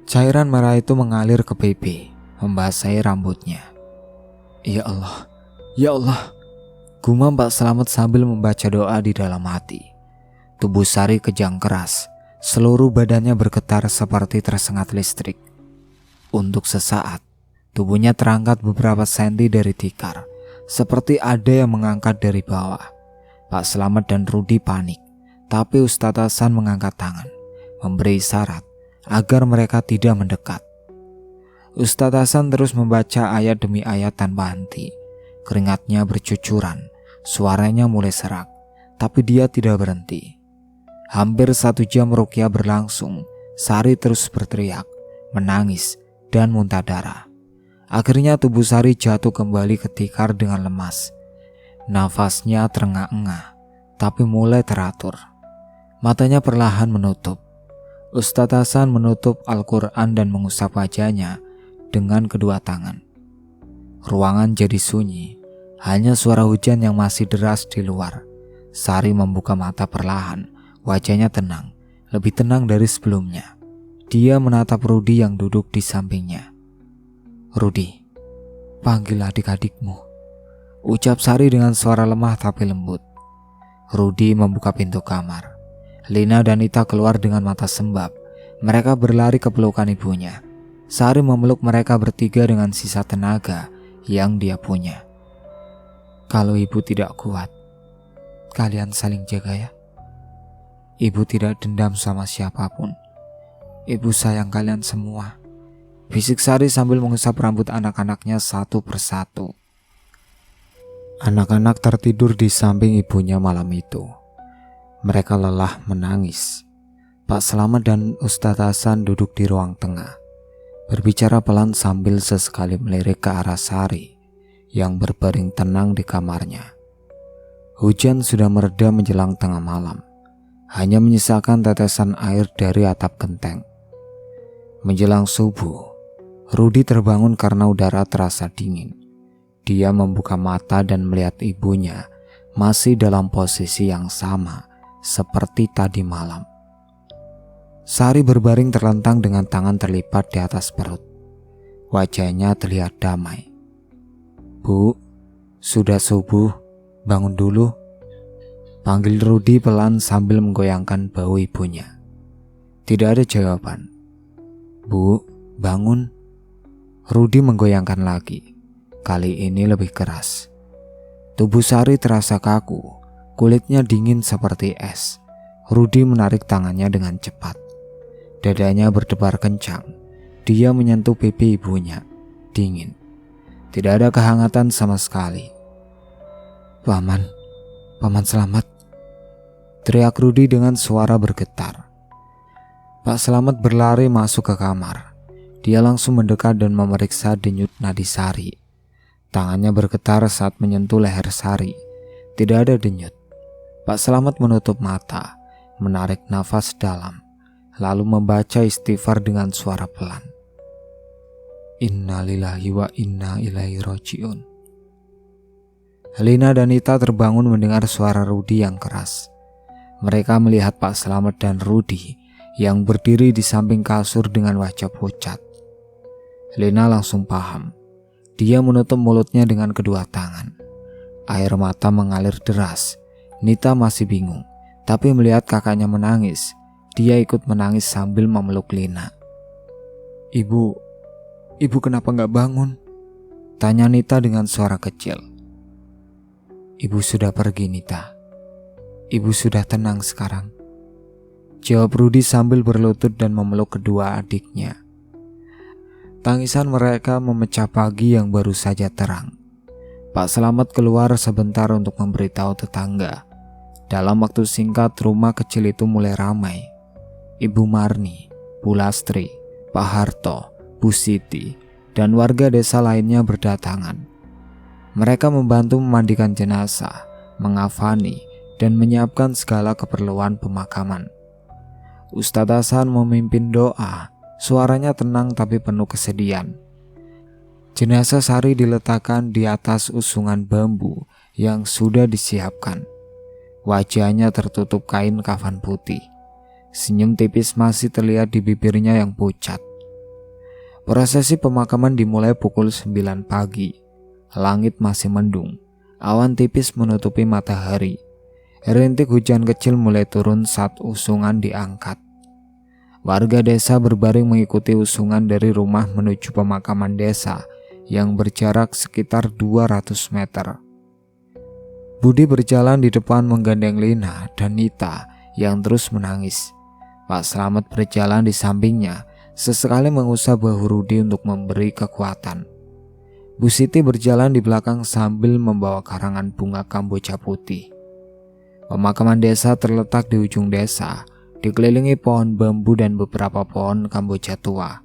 Cairan merah itu mengalir ke pipi, membasahi rambutnya. "Ya Allah, ya Allah," gumam Pak Slamet sambil membaca doa di dalam hati. Tubuh Sari kejang keras, seluruh badannya bergetar seperti tersengat listrik. Untuk sesaat, tubuhnya terangkat beberapa senti dari tikar, seperti ada yang mengangkat dari bawah. Pak Slamet dan Rudi panik, tapi Ustadz Hasan mengangkat tangan, memberi isyarat agar mereka tidak mendekat. Ustadz Hasan terus membaca ayat demi ayat tanpa henti. Keringatnya bercucuran, suaranya mulai serak, tapi dia tidak berhenti. Hampir 1 jam ruqyah berlangsung. Sari terus berteriak, menangis, dan muntah darah. Akhirnya tubuh Sari jatuh kembali ke tikar dengan lemas. Nafasnya terengah-engah, tapi mulai teratur. Matanya perlahan menutup. Ustadz Hasan menutup Al-Quran dan mengusap wajahnya dengan kedua tangan. Ruangan jadi sunyi, hanya suara hujan yang masih deras di luar. Sari membuka mata perlahan, wajahnya tenang, lebih tenang dari sebelumnya. Dia menatap Rudi yang duduk di sampingnya. "Rudi, panggil adik-adikmu," ucap Sari dengan suara lemah tapi lembut. Rudi membuka pintu kamar. Lina dan Nita keluar dengan mata sembab. Mereka berlari ke pelukan ibunya. Sari memeluk mereka bertiga dengan sisa tenaga yang dia punya. "Kalau ibu tidak kuat, kalian saling jaga ya. Ibu tidak dendam sama siapapun. Ibu sayang kalian semua," bisik Sari sambil mengusap rambut anak-anaknya satu persatu. Anak-anak tertidur di samping ibunya malam itu. Mereka lelah menangis. Pak Slamet dan Ustadz Hasan duduk di ruang tengah, berbicara pelan sambil sesekali melirik ke arah Sari yang berbaring tenang di kamarnya. Hujan sudah mereda menjelang tengah malam, hanya menyisakan tetesan air dari atap genteng. Menjelang subuh, Rudi terbangun karena udara terasa dingin. Dia membuka mata dan melihat ibunya masih dalam posisi yang sama seperti tadi malam. Sari berbaring terlentang dengan tangan terlipat di atas perut. Wajahnya terlihat damai. "Bu, sudah subuh, bangun dulu," panggil Rudi pelan sambil menggoyangkan bahu ibunya. Tidak ada jawaban. "Bu, bangun." Rudi menggoyangkan lagi, kali ini lebih keras. Tubuh Sari terasa kaku, kulitnya dingin seperti es. Rudi menarik tangannya dengan cepat. Dadanya berdebar kencang. Dia menyentuh pipi ibunya, dingin. Tidak ada kehangatan sama sekali. Paman Slamet," teriak Rudi dengan suara bergetar. Pak Slamet berlari masuk ke kamar. Dia langsung mendekat dan memeriksa denyut nadi Sari. Tangannya bergetar saat menyentuh leher Sari. Tidak ada denyut. Pak Slamet menutup mata, menarik nafas dalam, lalu membaca istighfar dengan suara pelan. "Innalillahi wa inna ilaihi rajiun." Lina dan Nita terbangun mendengar suara Rudi yang keras. Mereka melihat Pak Slamet dan Rudi yang berdiri di samping kasur dengan wajah pucat. Lina langsung paham. Dia menutup mulutnya dengan kedua tangan. Air mata mengalir deras. Nita masih bingung, Tapi melihat kakaknya menangis, dia ikut menangis sambil memeluk Lina. Ibu kenapa gak bangun?" tanya Nita dengan suara kecil. "Ibu sudah pergi, Nita. Ibu sudah tenang sekarang," jawab Rudi sambil berlutut dan memeluk kedua adiknya. Tangisan mereka memecah pagi yang baru saja terang. Pak Slamet keluar sebentar untuk memberitahu tetangga. Dalam waktu singkat rumah kecil itu mulai ramai. Ibu Marni, Bu Lastri, Pak Harto, Bu Siti, dan warga desa lainnya berdatangan. Mereka membantu memandikan jenazah, mengafani, dan menyiapkan segala keperluan pemakaman. Ustadz Hasan memimpin doa, suaranya tenang tapi penuh kesedihan. Jenazah Sari diletakkan di atas usungan bambu yang sudah disiapkan. Wajahnya tertutup kain kafan putih. Senyum tipis masih terlihat di bibirnya yang pucat. Prosesi pemakaman dimulai pukul 9 pagi. Langit masih mendung. Awan tipis menutupi matahari. Rintik hujan kecil mulai turun saat usungan diangkat. Warga desa berbaring mengikuti usungan dari rumah menuju pemakaman desa yang berjarak sekitar 200 meter. Budi berjalan di depan menggandeng Lina dan Nita yang terus menangis. Pak Slamet berjalan di sampingnya, sesekali mengusap bahu Rudi untuk memberi kekuatan. Bu Siti berjalan di belakang sambil membawa karangan bunga kamboja putih. Pemakaman desa terletak di ujung desa, dikelilingi pohon bambu dan beberapa pohon kamboja tua.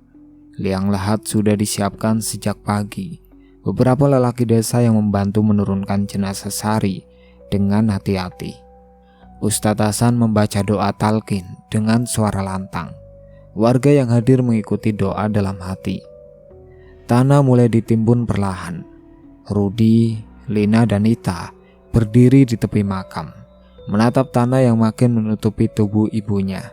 Liang lahat sudah disiapkan sejak pagi. Beberapa lelaki desa yang membantu menurunkan jenazah Sari dengan hati-hati. Ustadz Hasan membaca doa talqin dengan suara lantang. Warga yang hadir mengikuti doa dalam hati. Tanah mulai ditimbun perlahan. Rudi, Lina, dan Nita berdiri di tepi makam, menatap tanah yang makin menutupi tubuh ibunya.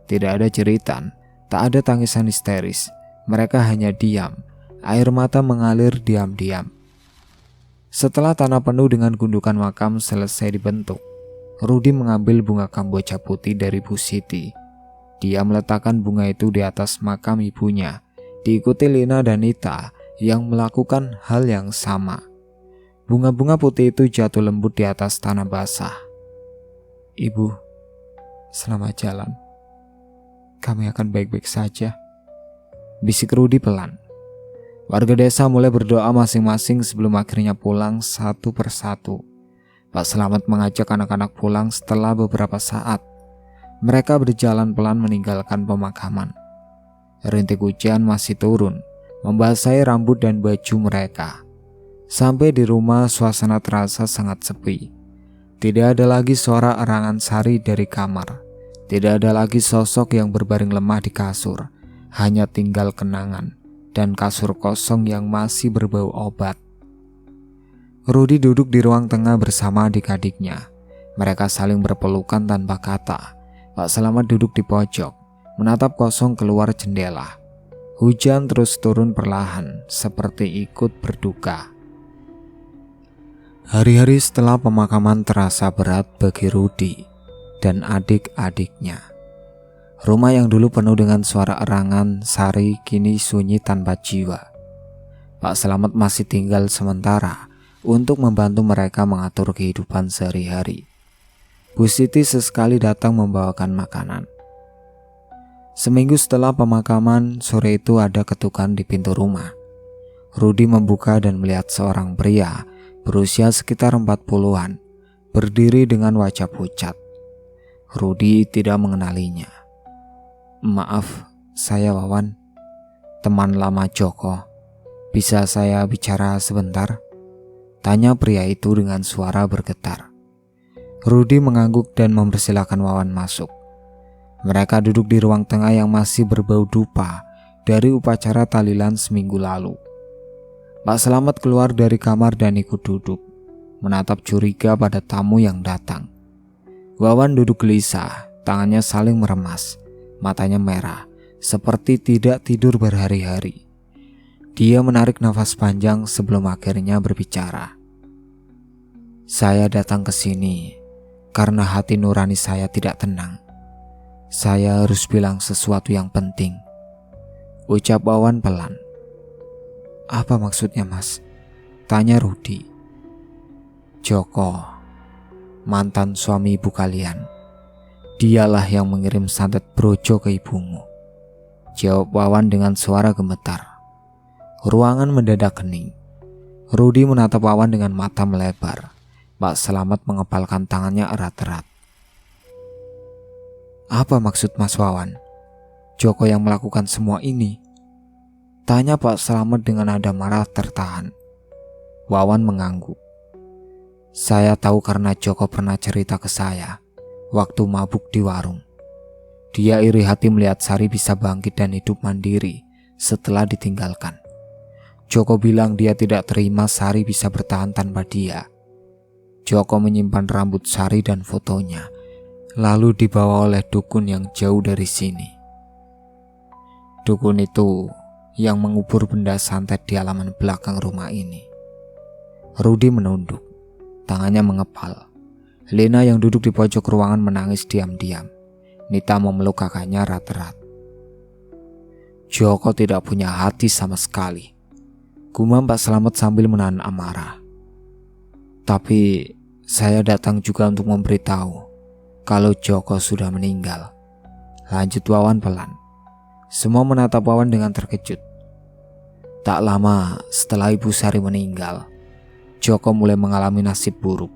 Tidak ada jeritan, tak ada tangisan histeris. Mereka hanya diam, air mata mengalir diam-diam. Setelah tanah penuh dengan gundukan makam selesai dibentuk, Rudi mengambil bunga kamboja putih dari Bu Siti. Dia meletakkan bunga itu di atas makam ibunya, diikuti Lina dan Nita yang melakukan hal yang sama. Bunga-bunga putih itu jatuh lembut di atas tanah basah. "Ibu, selamat jalan. Kami akan baik-baik saja," bisik Rudi pelan. Warga desa mulai berdoa masing-masing sebelum akhirnya pulang satu persatu. Pak Slamet mengajak anak-anak pulang setelah beberapa saat. Mereka berjalan pelan meninggalkan pemakaman. Rintik hujan masih turun, membasahi rambut dan baju mereka. Sampai di rumah suasana terasa sangat sepi. Tidak ada lagi suara erangan Sari dari kamar. Tidak ada lagi sosok yang berbaring lemah di kasur. Hanya tinggal kenangan dan kasur kosong yang masih berbau obat. Rudi duduk di ruang tengah bersama adik-adiknya. Mereka saling berpelukan tanpa kata. Pak Slamet duduk di pojok, menatap kosong keluar jendela. Hujan terus turun perlahan, seperti ikut berduka. Hari-hari setelah pemakaman terasa berat bagi Rudi dan adik-adiknya. Rumah yang dulu penuh dengan suara erangan Sari kini sunyi tanpa jiwa. Pak Slamet masih tinggal sementara untuk membantu mereka mengatur kehidupan sehari-hari. Bu Siti sesekali datang membawakan makanan. Seminggu setelah pemakaman, sore itu ada ketukan di pintu rumah. Rudi membuka dan melihat seorang pria berusia sekitar 40-an, berdiri dengan wajah pucat. Rudi tidak mengenalinya. "Maaf, saya Wawan, teman lama Joko. Bisa saya bicara sebentar?" tanya pria itu dengan suara bergetar. Rudi mengangguk dan mempersilahkan Wawan masuk. Mereka duduk di ruang tengah yang masih berbau dupa dari upacara tahlilan seminggu lalu. Pak Slamet keluar dari kamar dan ikut duduk, menatap curiga pada tamu yang datang. Wawan duduk gelisah, tangannya saling meremas, matanya merah, seperti tidak tidur berhari-hari. Dia menarik nafas panjang sebelum akhirnya berbicara. "Saya datang ke sini Karena hati nurani saya tidak tenang. Saya harus bilang sesuatu yang penting, ucap Wawan pelan. Apa maksudnya, Mas? Tanya Rudi. Joko, mantan suami ibu kalian. Dialah yang mengirim santet brojo ke ibumu, jawab Wawan dengan suara gemetar. Ruangan mendadak hening. Rudi menatap Wawan dengan mata melebar. Pak Selamat mengepalkan tangannya erat-erat. Apa maksud Mas Wawan? Joko yang melakukan semua ini? Tanya Pak Selamat dengan nada marah tertahan. Wawan mengangguk. Saya tahu karena Joko pernah cerita ke saya waktu mabuk di warung. Dia iri hati melihat Sari bisa bangkit dan hidup mandiri setelah ditinggalkan. Joko bilang dia tidak terima Sari bisa bertahan tanpa dia. Joko menyimpan rambut Sari dan fotonya, lalu dibawa oleh dukun yang jauh dari sini. Dukun itu yang mengubur benda santet di halaman belakang rumah ini. Rudi menunduk, tangannya mengepal. Lena yang duduk di pojok ruangan menangis diam-diam. Nita memeluk kakaknya erat-erat. Joko tidak punya hati sama sekali, gumam Pak Selamat sambil menahan amarah. Tapi saya datang juga untuk memberitahu kalau Joko sudah meninggal, lanjut Wawan pelan. Semua menatap Wawan dengan terkejut. Tak lama setelah Ibu Sari meninggal, Joko mulai mengalami nasib buruk.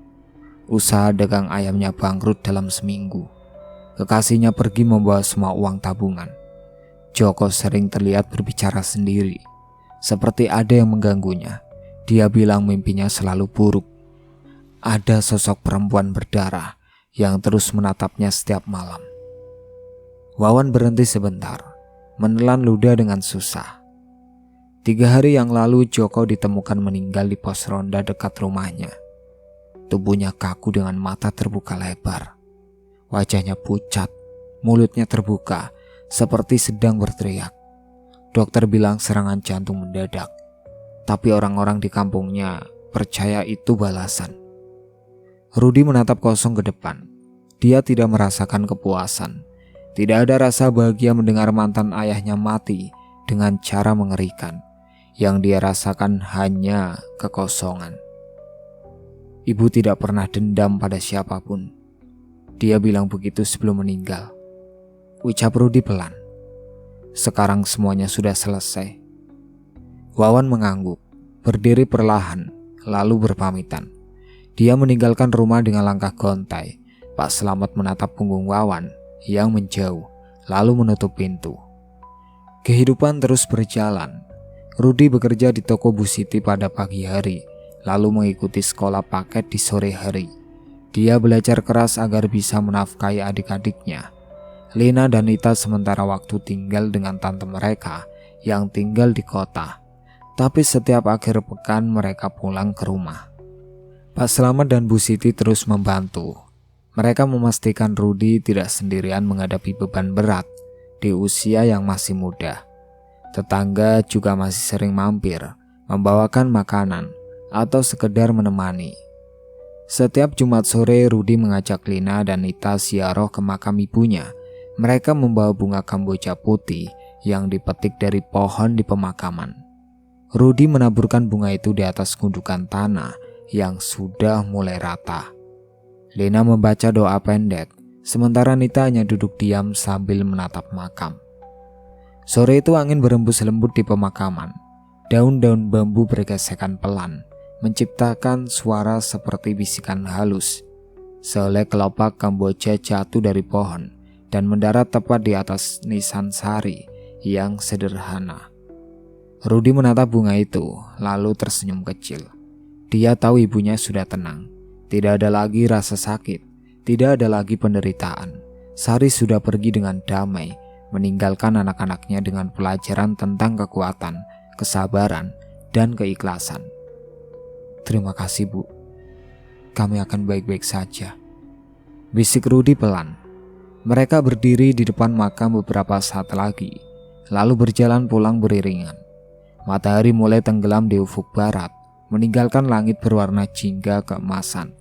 Usaha dagang ayamnya bangkrut dalam seminggu. Kekasihnya pergi membawa semua uang tabungan. Joko sering terlihat berbicara sendiri, seperti ada yang mengganggunya. Dia bilang mimpinya selalu buruk. Ada sosok perempuan berdarah yang terus menatapnya setiap malam. Wawan berhenti sebentar, menelan ludah dengan susah. 3 hari yang lalu Joko ditemukan meninggal di pos ronda dekat rumahnya. Tubuhnya kaku dengan mata terbuka lebar. Wajahnya pucat, mulutnya terbuka, seperti sedang berteriak. Dokter bilang serangan jantung mendadak, tapi orang-orang di kampungnya percaya itu balasan. Rudi menatap kosong ke depan. Dia tidak merasakan kepuasan. Tidak ada rasa bahagia mendengar mantan ayahnya mati dengan cara mengerikan. Yang dia rasakan hanya kekosongan. Ibu tidak pernah dendam pada siapapun. Dia bilang begitu sebelum meninggal, ucap Rudi pelan. Sekarang semuanya sudah selesai. Wawan mengangguk, berdiri perlahan, lalu berpamitan. Dia meninggalkan rumah dengan langkah gontai. Pak Selamat menatap punggung Wawan yang menjauh, lalu menutup pintu. Kehidupan terus berjalan. Rudi bekerja di toko Bu Siti pada pagi hari, lalu mengikuti sekolah paket di sore hari. Dia belajar keras agar bisa menafkahi adik-adiknya. Lena dan Ita sementara waktu tinggal dengan tante mereka yang tinggal di kota. Tapi setiap akhir pekan mereka pulang ke rumah. Pak Selamat dan Bu Siti terus membantu. Mereka memastikan Rudi tidak sendirian menghadapi beban berat di usia yang masih muda. Tetangga juga masih sering mampir, membawakan makanan, atau sekedar menemani. Setiap Jumat sore Rudi mengajak Lina dan Nita ziarah ke makam ibunya. Mereka membawa bunga kamboja putih yang dipetik dari pohon di pemakaman. Rudi menaburkan bunga itu di atas gundukan tanah yang sudah mulai rata. Lina membaca doa pendek, sementara Nita hanya duduk diam sambil menatap makam. Sore itu angin berembus lembut di pemakaman. Daun-daun bambu bergesekan pelan, menciptakan suara seperti bisikan halus. Sehelai kelopak kamboja jatuh dari pohon dan mendarat tepat di atas nisan Sari yang sederhana. Rudi menatap bunga itu, lalu tersenyum kecil. Dia tahu ibunya sudah tenang. Tidak ada lagi rasa sakit, tidak ada lagi penderitaan. Sari sudah pergi dengan damai, meninggalkan anak-anaknya dengan pelajaran tentang kekuatan, kesabaran, dan keikhlasan. Terima kasih, Bu. Kami akan baik-baik saja, bisik Rudi pelan. Mereka berdiri di depan makam beberapa saat lagi, lalu berjalan pulang beriringan. Matahari mulai tenggelam di ufuk barat, meninggalkan langit berwarna jingga keemasan.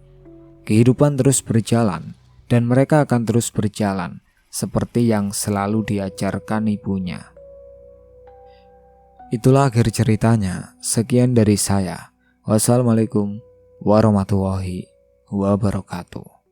Kehidupan terus berjalan dan mereka akan terus berjalan seperti yang selalu diajarkan ibunya. Itulah akhir ceritanya. Sekian dari saya. Wassalamualaikum warahmatullahi wabarakatuh.